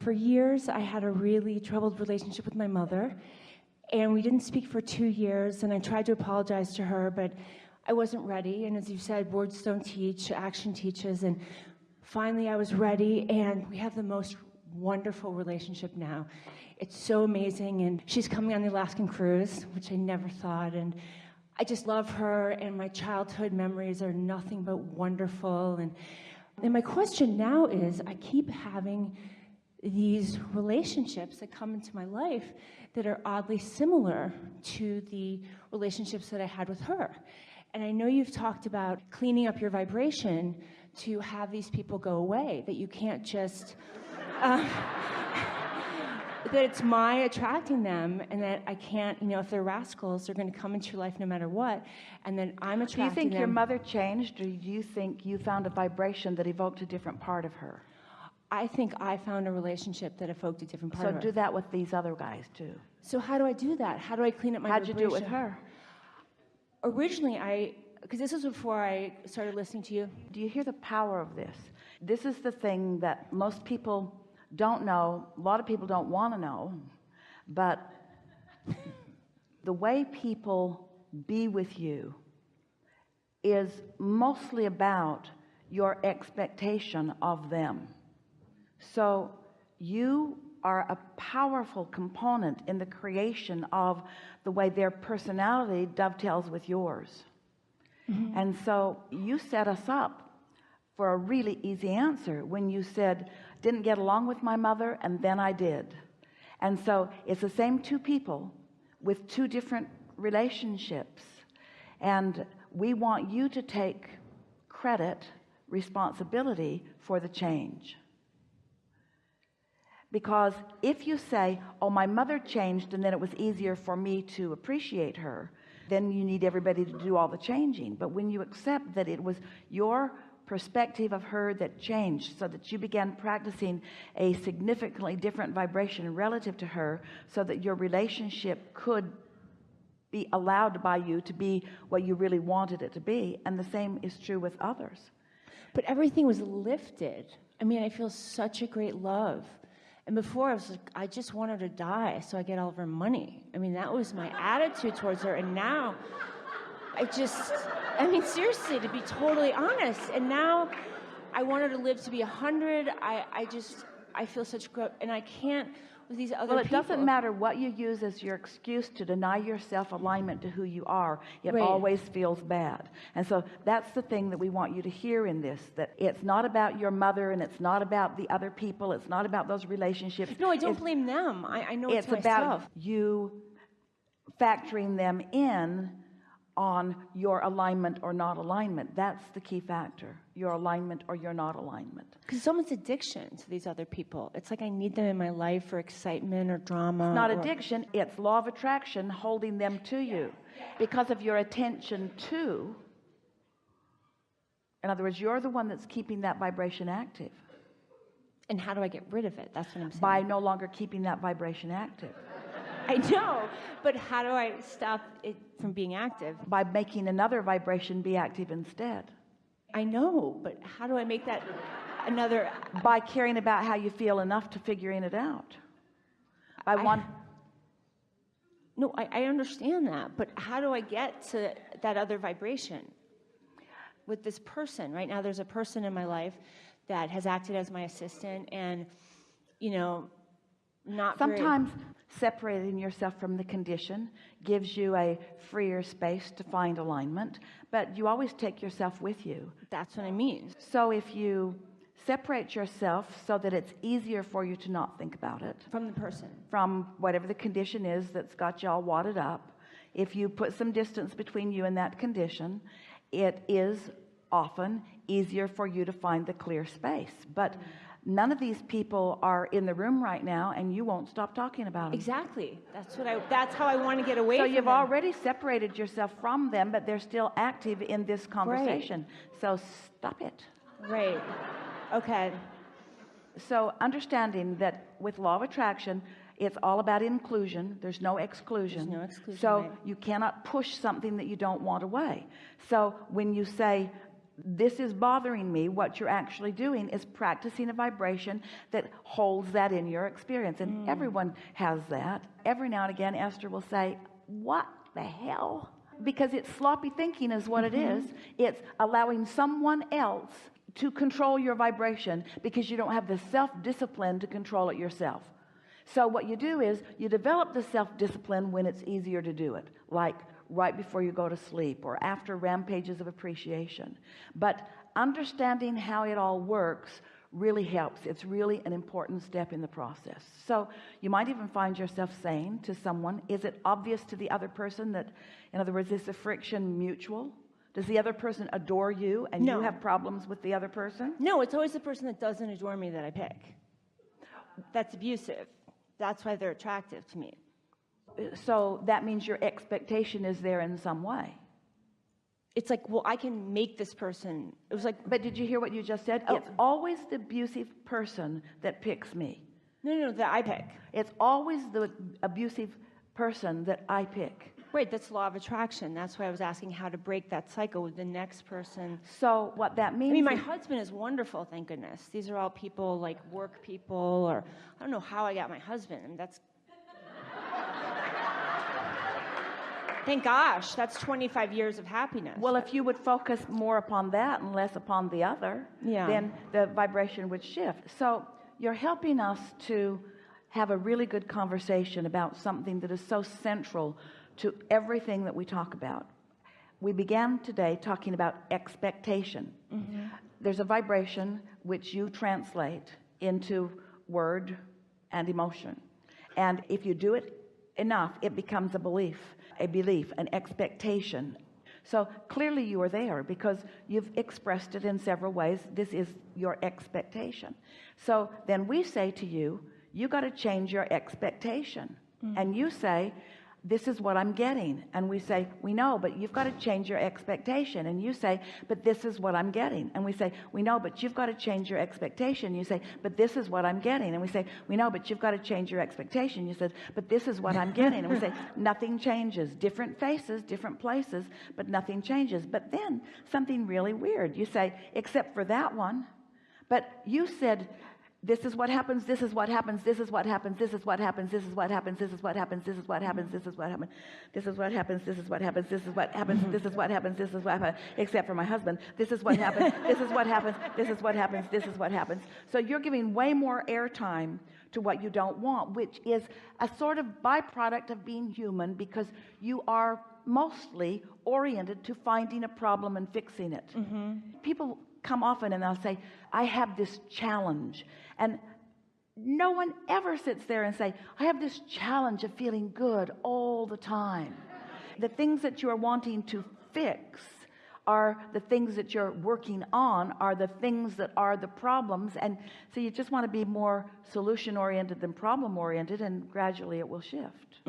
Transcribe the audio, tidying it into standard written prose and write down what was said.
For years, I had a really troubled relationship with my mother, and we didn't speak for 2 years, and I tried to apologize to her, but I wasn't ready. And as you said, words don't teach, action teaches. And finally, I was ready, and we have the most wonderful relationship now. It's so amazing, and she's coming on the Alaskan cruise, which I never thought, and I just love her, and my childhood memories are nothing but wonderful. And my question now is, I keep having these relationships that come into my life that are oddly similar to the relationships that I had with her. And I know you've talked about cleaning up your vibration to have these people go away, that you can't just, that it's my attracting them, and that I can't, if they're rascals, they're going to come into your life no matter what, and then I'm attracting them. Do you think your mother changed, or do you think you found a vibration that evoked a different part of her? I think I found a relationship that evoked a different part of her. So do that with these other guys too. So how do I do that? How do I clean up my vibration? How'd you do it with her? Originally, because this was before I started listening to you. Do you hear the power of this? This is the thing that most people don't know, a lot of people don't want to know, but the way people be with you is mostly about your expectation of them. So you are a powerful component in the creation of the way their personality dovetails with yours. Mm-hmm. And so you set us up for a really easy answer when you said, didn't get along with my mother, and then I did. And so it's the same two people with two different relationships, and we want you to take credit, responsibility for the change. Because if you say, oh, my mother changed and then it was easier for me to appreciate her, then you need everybody to do all the changing. But when you accept that it was your perspective of her that changed, so that you began practicing a significantly different vibration relative to her, so that your relationship could be allowed by you to be what you really wanted it to be, and the same is true with others. But everything was lifted. I mean, I feel such a great love. And before I was like, I just want her to die so I get all of her money. I mean, that was my attitude towards her. And now seriously, to be totally honest. And now I want her to live to be 100. I feel such growth, and I can't with these other people. Well, it doesn't matter what you use as your excuse to deny yourself alignment to who you are. It Right. always feels bad. And so that's the thing that we want you to hear in this, that it's not about your mother, and it's not about the other people. It's not about those relationships. No, I don't blame them. I know it's myself. About you factoring them in on your alignment or not alignment. That's the key factor, your alignment or your not alignment. Because it's almost addiction to these other people. It's like I need them in my life for excitement or drama. It's not addiction, it's law of attraction holding them to you because of your attention to. In other words, you're the one that's keeping that vibration active. And how do I get rid of it? That's what I'm saying. By no longer keeping that vibration active. I know, but how do I stop it from being active? By making another vibration be active instead. I know, but how do I make that another? By caring about how you feel enough to figuring it out. No, I understand that, but how do I get to that other vibration with this person? Right now there's a person in my life that has acted as my assistant, and not sometimes separating yourself from the condition gives you a freer space to find alignment, but you always take yourself with you. That's what I mean. So if you separate yourself so that it's easier for you to not think about it from the person, from whatever the condition is that's got you all wadded up, if you put some distance between you and that condition, it is often easier for you to find the clear space. But none of these people are in the room right now, and you won't stop talking about them. Exactly. That's how I want to get away from them. So you've already separated yourself from them, but they're still active in this conversation. Right. So stop it. Right. Okay. So understanding that with law of attraction, it's all about inclusion. There's no exclusion. There's no exclusion. So right. You cannot push something that you don't want away. So when you say, this is bothering me, what you're actually doing is practicing a vibration that holds that in your experience. And everyone has that. Every now and again, Esther will say, what the hell? Because it's sloppy thinking is what it is. It's allowing someone else to control your vibration because you don't have the self-discipline to control it yourself. So what you do is you develop the self-discipline when it's easier to do it, like right before you go to sleep or after rampages of appreciation. But understanding how it all works really helps. It's really an important step in the process. So you might even find yourself saying to someone, is it obvious to the other person that, in other words, is the friction mutual? Does the other person adore you and No. you have problems with the other person? No, it's always the person that doesn't adore me that I pick. That's abusive. That's why they're attractive to me. So that means your expectation is there in some way. It's like, well, I can make this person. It was like, But did you hear what you just said? Oh. It's always the abusive person that picks me. no, that I pick. It's always the abusive person that I pick. Right, that's law of attraction. That's why I was asking how to break that cycle with the next person. So what that means I mean, my is- husband is wonderful, thank goodness. These are all people like work people, or I don't know how I got my husband. I mean, that's thank gosh, that's 25 years of happiness. well, if you would focus more upon that and less upon the other, Yeah. then the vibration would shift. So you're helping us to have a really good conversation about something that is so central to everything that we talk about. We began today talking about expectation. There's a vibration which you translate into word and emotion. And if you do it enough, it becomes a belief, an expectation. So clearly you are there because you've expressed it in several ways. This is your expectation. So then we say to you, you got to change your expectation. And you say, this is what I'm getting. And we say, we know, but you've got to change your expectation. And you say, but this is what I'm getting. And we say, we know, but you've got to change your expectation. You say, but this is what I'm getting. And we say, we know, but you've got to change your expectation. You said, but this is what I'm getting. And we say, nothing changes. Different faces, different places, but nothing changes. But then something really weird. You say, except for that one. But you said, this is what happens, this is what happens, this is what happens, this is what happens, this is what happens, this is what happens, this is what happens, this is what happens, this is what happens, this is what happens, this is what happens, this is what happens, this is what happens, except for my husband. This is what happens, this is what happens, this is what happens, this is what happens. So you're giving way more airtime to what you don't want, which is a sort of byproduct of being human because you are mostly oriented to finding a problem and fixing it. People come often and they'll say, I have this challenge. And no one ever sits there and say, I have this challenge of feeling good all the time. The things that you are wanting to fix are the things that you're working on, are the things that are the problems. And so you just want to be more solution oriented than problem oriented, and gradually it will shift.